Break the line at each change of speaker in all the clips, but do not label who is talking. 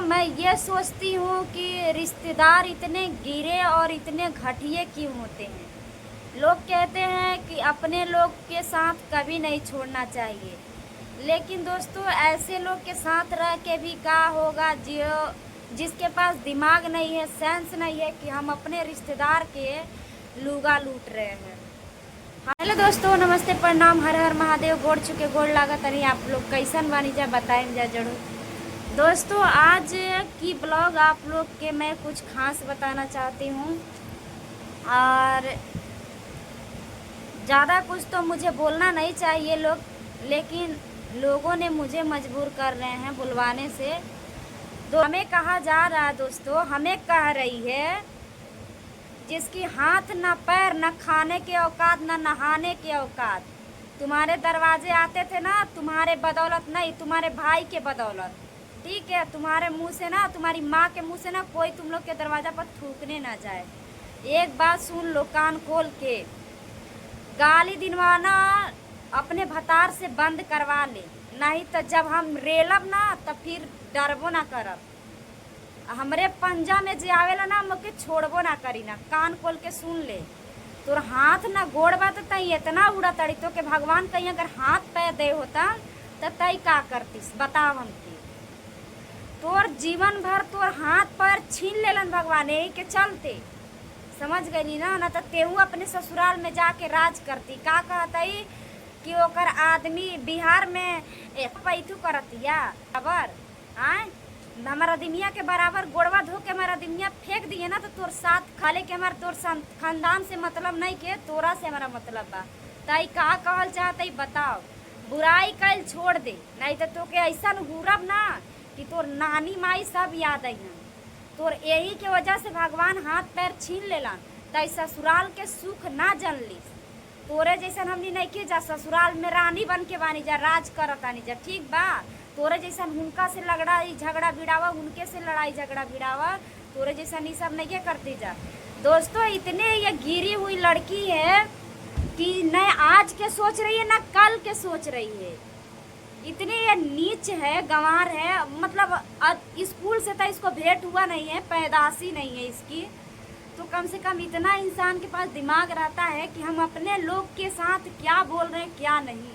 मैं ये सोचती हूँ कि रिश्तेदार इतने गिरे और इतने घटिया क्यों होते हैं। लोग कहते हैं कि अपने लोग के साथ कभी नहीं छोड़ना चाहिए, लेकिन दोस्तों ऐसे लोग के साथ रह के भी क्या होगा जो जिसके पास दिमाग नहीं है, सेंस नहीं है कि हम अपने रिश्तेदार के लूगा लूट रहे हैं। हेलो दोस्तों, नमस्ते, प्रणाम, हर हर महादेव। गोड़ चुके गोड़ लागत नहीं। आप लोग कैसन बानी जा बताएं जा जरूर। दोस्तों आज की ब्लॉग आप लोग के मैं कुछ खास बताना चाहती हूँ और ज़्यादा कुछ तो मुझे बोलना नहीं चाहिए लोग, लेकिन लोगों ने मुझे मजबूर कर रहे हैं बुलवाने से। तो हमें कहा जा रहा है दोस्तों, हमें कह रही है जिसकी हाथ न पैर, न खाने के औकात, न नहाने के औकात। तुम्हारे दरवाजे आते थे ना तुम्हारे बदौलत नहीं, तुम्हारे भाई के बदौलत। ठीक है, तुम्हारे मुंह से ना, तुम्हारी माँ के मुंह से ना कोई तुम लोग के दरवाजा पर थूकने ना जाए। एक बात सुन लो कान खोल के, गाली दिलवाना अपने भतार से बंद करवा ले, नहीं तो जब हम रेलब ना तब फिर डरबो ना करब। हमरे पंजा में जे आवेला ना मुके छोड़बो ना करी ना। कान खोल के सुन ले, तोर हाथ ना गोड़ बा तो तई इतना उड़ा तड़ी तो के भगवान कहीं अगर हाथ पैर दे होता तो तई का करतीस बताव हमके। तोर जीवन भर तोर हाथ पैर छीन लेलन भगवान, यही के चलते समझ गई ना तो तेहू अपने ससुराल में जाके राज करती। का कहतई कि ओकर आदमी बिहार में पैथू करतिया खबर आए हमारा दिमिया के बराबर गोड़वा धो के हमारा दिमिया फेंक दिए ना तो तोर साथ खाले के हमारा तोर खानदान से मतलब नहीं के तोरा से हमारा मतलब बा। ताई का कहल चाहते बताओ। बुराई कल छोड़ दे, नहीं तो तोके ऐसा हुरब ना कि तोर नानी माई सब याद आई। तोर यही के वजह से भगवान हाथ पैर छीन लेलन तई ससुराल के सुख ना जन लीस। तोरे जैसन हमनी नहीं के जा ससुराल में रानी बन के बानी जा, राज करत आनी जा। ठीक बा, तोरे जैसन हुनका से लड़ाई झगड़ा भिड़ावा, उनके से लड़ाई झगड़ा भिड़ावा, तोरे जैसन ये सब नहीं करते जा। दोस्तों इतने ये गिरी हुई लड़की है कि न आज के सोच रही है न कल के सोच रही है। इतने ये नीच है, गंवार है, मतलब स्कूल से तो इसको भेंट हुआ नहीं है, पैदाशी नहीं है इसकी। तो कम से कम इतना इंसान के पास दिमाग रहता है कि हम अपने लोग के साथ क्या बोल रहे हैं क्या नहीं,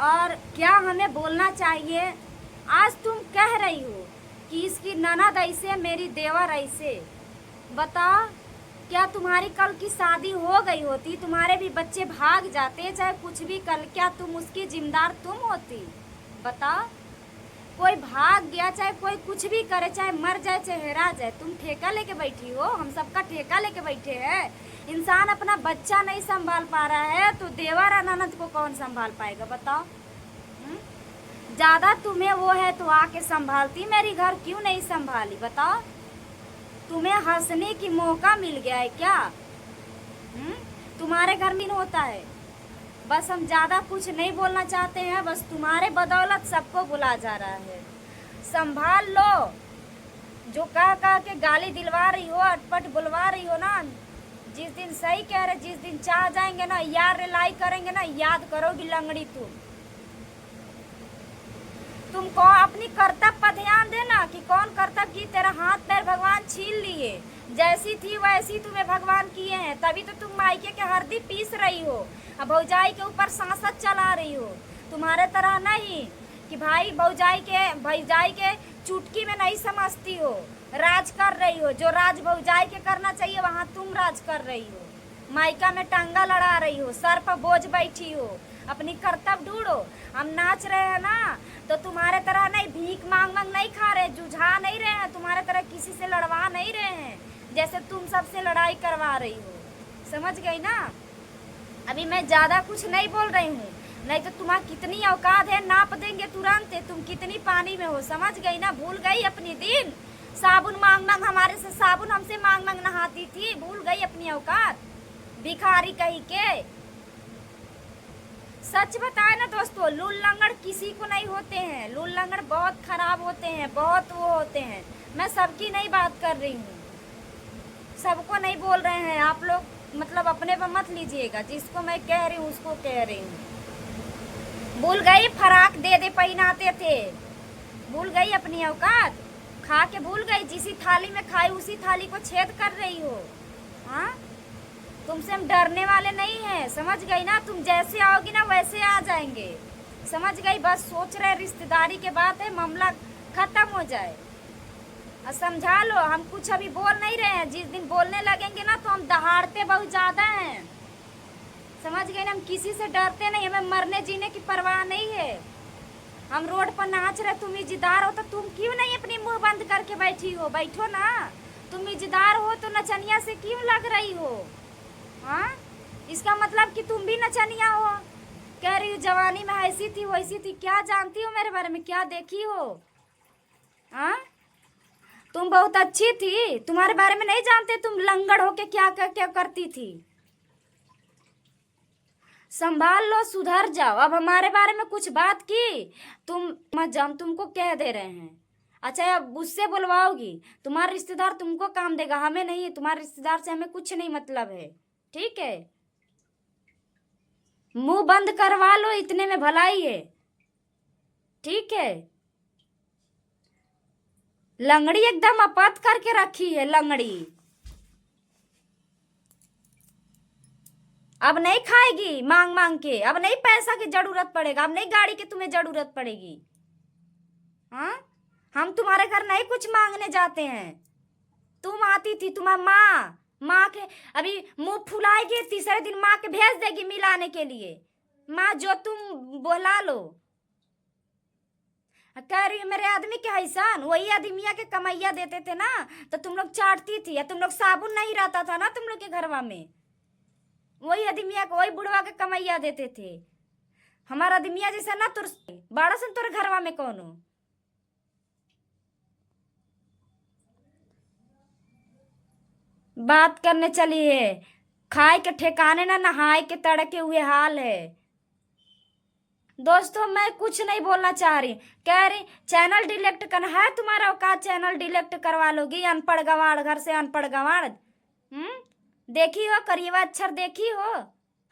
और क्या हमें बोलना चाहिए। आज तुम कह रही हो कि इसकी ननद ऐसे, मेरी देवर ऐसे। बताओ, क्या तुम्हारी कल की शादी हो गई होती, तुम्हारे भी बच्चे भाग जाते, चाहे कुछ भी कर, क्या तुम उसकी जिम्मेदार तुम होती? बताओ, कोई भाग गया, चाहे कोई कुछ भी करे, चाहे मर जाए चाहे हेरा जाए, तुम ठेका लेके बैठी हो। हम सबका ठेका लेके बैठे हैं। इंसान अपना बच्चा नहीं संभाल पा रहा है तो देवर और ननद को कौन संभाल पाएगा बताओ। ज्यादा तुम्हें वो है तो आके संभालती, मेरी घर क्यों नहीं संभाली बताओ। तुम्हें हंसने की मौका मिल गया है क्या? तुम्हारे घर में होता है। बस हम ज्यादा कुछ नहीं बोलना चाहते हैं, बस तुम्हारे बदौलत सबको बुला जा रहा है। संभाल लो, जो कह के गाली दिलवा रही हो, अटपट बुलवा रही हो ना, जिस दिन सही कह रहे, जिस दिन चाह जाएंगे ना, यार रिलाई करेंगे ना, याद करोगी लंगड़ी तुमको अपनी कर्तव्य पर ध्यान देना कि कौन कर्तव्य की तेरा हाथ पैर भगवान छीन लिए। जैसी थी वैसी तुम्हें भगवान किए हैं, तभी तो तुम मायके के हरदी पीस रही हो, अब भौजाई के ऊपर सांसद चला रही हो। तुम्हारे तरह नहीं कि भाई भौजाई के चुटकी में नहीं समझती हो, राज कर रही हो। जो राज भौजाई के करना चाहिए वहाँ तुम राज कर रही हो। मायका में टांगा लड़ा रही हो, सर पर बोझ बैठी हो, अपनी कर्तव्य ढूंढो। हम नाच रहे हैं ना तो तुम्हारे तरह नहीं भीख मांग मांग नहीं खा रहे, जुझा नहीं रहे हैं, तुम्हारे तरह किसी से लड़वा नहीं रहे हैं जैसे तुम सबसे लड़ाई करवा रही हो। समझ गई ना? अभी मैं ज्यादा कुछ नहीं बोल रही हूँ, नहीं तो तुम्हारी कितनी औकात है नाप देंगे तुरंत, तुम कितनी पानी में हो। समझ गई ना? भूल गई अपनी दिन? साबुन मांग मांग हमारे से साबुन हमसे मांग मांग नहाती थी, भूल गई अपनी औकात भिखारी कहीं के। सच बताए ना दोस्तों, लूल लंगड़ किसी को नहीं होते हैं। लूल लंगड़ बहुत खराब होते हैं, बहुत वो होते हैं। मैं सबकी नहीं बात कर रही हूँ, सबको नहीं बोल रहे हैं आप लोग, मतलब अपने पर मत लीजिएगा। जिसको मैं कह रही हूँ उसको कह रही हूँ। भूल गई फराक दे पहनाते थे, भूल गई अपनी औकात? खा के भूल गई? जिसी थाली में खाई उसी थाली को छेद कर रही हो। हाँ, तुमसे हम डरने वाले नहीं हैं, समझ गई ना? तुम जैसे आओगी ना वैसे आ जाएंगे, समझ गई? बस सोच रहे रिश्तेदारी के बात है, मामला खत्म हो जाए। और समझा लो, हम कुछ अभी बोल नहीं रहे हैं, जिस दिन बोलने लगेंगे ना तो हम दहाड़ते बहुत ज़्यादा हैं, समझ गए ना? हम किसी से डरते नहीं, हमें मरने जीने की परवाह नहीं है। हम रोड पर नाच रहे, तुम इज्जतदार हो तो तुम क्यों नहीं अपनी मुंह बंद करके बैठी हो? बैठो ना, तुम इज्जतदार हो तो नचनिया से क्यों लग रही हो? हाँ, इसका मतलब कि तुम भी नचनिया हो। कह रही हो जवानी में ऐसी थी वैसी थी, क्या जानती हो मेरे बारे में? क्या देखी हो? हाँ, तुम बहुत अच्छी थी, तुम्हारे बारे में नहीं जानते तुम लंगड़ होके क्या क्या करती थी। संभाल लो, सुधर जाओ। अब हमारे बारे में कुछ बात की तुम मत जाओ, तुमको कह दे रहे हैं। अच्छा, अब उससे बुलवाओगी? तुम्हारा रिश्तेदार तुमको काम देगा, हमें नहीं। तुम्हारे रिश्तेदार से हमें कुछ नहीं मतलब है, ठीक है? मुंह बंद करवा लो, इतने में भलाई है, ठीक है? लंगड़ी एकदम अपत करके रखी है, लंगड़ी। अब नहीं खाएगी मांग मांग के, अब नहीं पैसा की जरूरत पड़ेगा, अब नहीं गाड़ी की तुम्हें जरूरत पड़ेगी। हाँ, हम तुम्हारे घर नहीं कुछ मांगने जाते हैं। तुम आती थी, तुम्हारी माँ के अभी मुंह फुलाएगी, तीसरे दिन माँ के भेज देगी मिलाने के लिए। माँ जो तुम बुला लो। कह रही मेरे आदमी के हैसान, वही आदमिया के कमैया देते थे ना तो तुम लोग चाटती थी, या तुम लोग साबुन नहीं रहता था ना तुम लोग के घरवा में, वही आदमिया को, वही बुढ़वा के कमैया देते थे। हमारा आदमिया जैसा ना तुर बड़ा सन तोर घरवा में कौन हो? बात करने चली है, खाए के ठिकाने ना, नहाए के तड़के हुए हाल है। दोस्तों, मैं कुछ नहीं बोलना चाह रही, कह रही चैनल डिलीट करना है तुम्हारा औकात, चैनल डिलीट करवा लोगी? अनपढ़ गवाड़, घर से अनपढ़ गवाड़। देखी हो करिएवा अक्षर, देखी हो?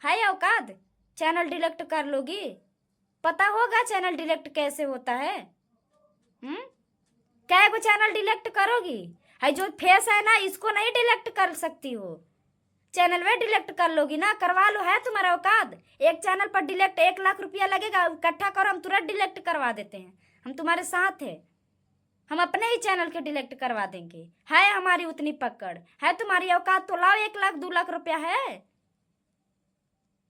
है औकात? चैनल डिलीट कर लोगी? पता होगा चैनल डिलीट कैसे होता है? क्या को चैनल डिलीट करोगी? है जो फेस है ना, इसको नहीं डिलीट कर सकती हो, चैनल में डिलीट कर लोगी ना? करवा लो, है तुम्हारा औकात? एक चैनल पर डिलीट 1 लाख रुपया लगेगा, इकट्ठा करो, हम तुरंत डिलीट करवा देते हैं, हम तुम्हारे साथ है, हम अपने ही चैनल के डिलीट करवा देंगे। है हमारी उतनी पकड़, है तुम्हारी औकात तो लाओ, 1 लाख 2 लाख रुपया है।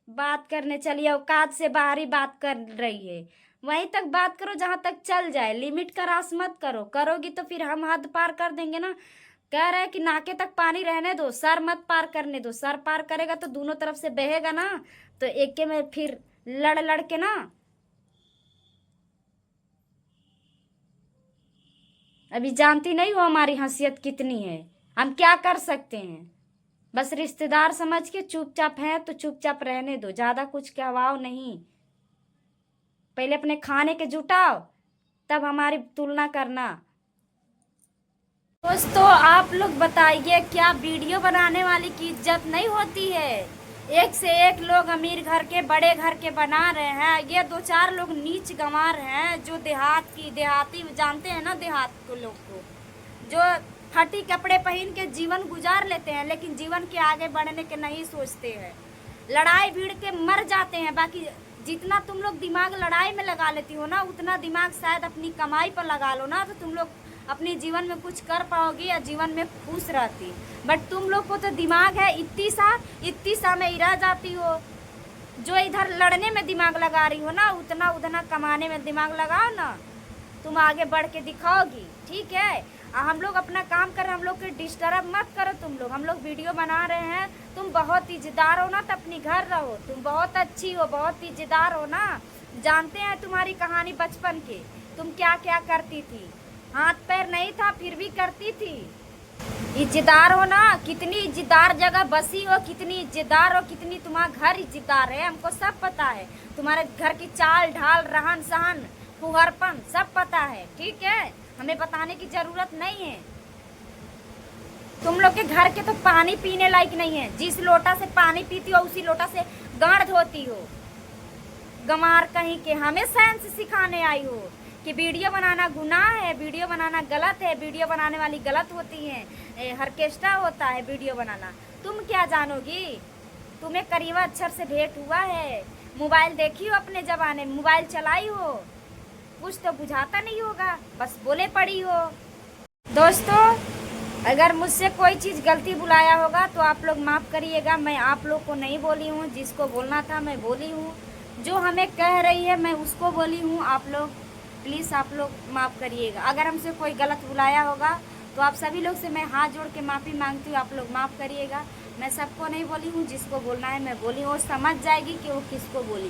बात करने चलिए, औकात से बाहर ही बात कर रही है। वहीं तक बात करो जहां तक चल जाए, लिमिट क्रॉस मत करो, करोगी तो फिर हम हद पार कर देंगे ना। कह रहे हैं कि नाके तक पानी रहने दो, सर मत पार करने दो, सर पार करेगा तो दोनों तरफ से बहेगा ना, तो एक के में फिर लड़ लड़ के ना। अभी जानती नहीं हो हमारी हैसियत कितनी है, हम क्या कर सकते हैं? बस रिश्तेदार समझ के चुपचाप है तो चुपचाप रहने दो, ज्यादा कुछ कहवाओ नहीं। पहले अपने खाने के जुटाओ, तब हमारी तुलना करना। दोस्तों, आप लोग बताइए, क्या वीडियो बनाने वाली की इज्जत नहीं होती है? एक से एक लोग अमीर घर के, बड़े घर के बना रहे हैं, ये 2-4 लोग नीच गंवार हैं जो देहाती जानते हैं ना, देहात को लोग को, जो फटी कपड़े पहन के जीवन गुजार लेते हैं, लेकिन जीवन के आगे बढ़ने के नहीं सोचते हैं, लड़ाई भीड़ के मर जाते हैं। बाकी जितना तुम लोग दिमाग लड़ाई में लगा लेती हो ना, उतना दिमाग शायद अपनी कमाई पर लगा लो ना, तो तुम लोग अपने जीवन में कुछ कर पाओगी या जीवन में खुश रहती। बट तुम लोग को तो दिमाग है इतनी सा में ही रह जाती हो। जो इधर लड़ने में दिमाग लगा रही हो ना, उतना उतना कमाने में दिमाग लगाओ ना, तुम आगे बढ़ के दिखाओगी, ठीक है? हम लोग अपना काम कर, हम लोग के डिस्टर्ब मत करो तुम लोग। हम लोग वीडियो बना रहे हैं, तुम बहुत इज्जतदार हो ना तो अपनी घर रहो, तुम बहुत अच्छी हो, बहुत इज्जतदार हो ना। जानते हैं तुम्हारी कहानी बचपन की, तुम क्या क्या करती थी, हाथ पैर नहीं था फिर भी करती थी। इज्जतदार हो ना, कितनी इज्जतदार जगह बसी हो, कितनी इज्जतदार हो, कितनी तुम्हारा घर इज्जतदार है, हमको सब पता है। तुम्हारे घर की चाल ढाल, रहन सहन, फुहरपन सब पता है, ठीक है? हमें बताने की जरूरत नहीं है। तुम लोग के घर के तो पानी पीने लायक नहीं है, जिस लोटा से पानी पीती हो उसी लोटा से गांड धोती हो। गंवार कहीं के, हमें साइंस सिखाने आई हो कि वीडियो बनाना गुनाह है, वीडियो बनाना गलत है, वीडियो बनाने वाली गलत होती हैं, ऑर्केस्ट्रा होता है वीडियो बनाना। तुम क्या जानोगी? तुम्हें करीबा अक्षर से भेंट हुआ है, मोबाइल देखी हो अपने ज़माने में, मोबाइल चलाई हो, कुछ तो बुझाता नहीं होगा, बस बोले पड़ी हो। दोस्तों, अगर मुझसे कोई चीज़ गलती बुलाया होगा तो आप लोग माफ़ करिएगा। मैं आप लोग को नहीं बोली हूँ, जिसको बोलना था मैं बोली हूँ, जो हमें कह रही है मैं उसको बोली हूँ। आप लोग प्लीज़ आप लोग माफ़ करिएगा। अगर हमसे कोई गलत बुलाया होगा तो आप सभी लोग से मैं हाथ जोड़ के माफ़ी मांगती हूँ, आप लोग माफ़ करिएगा। मैं सबको नहीं बोली हूँ, जिसको बोलना है मैं बोली हूँ, वो समझ जाएगी कि वो किसको बोली।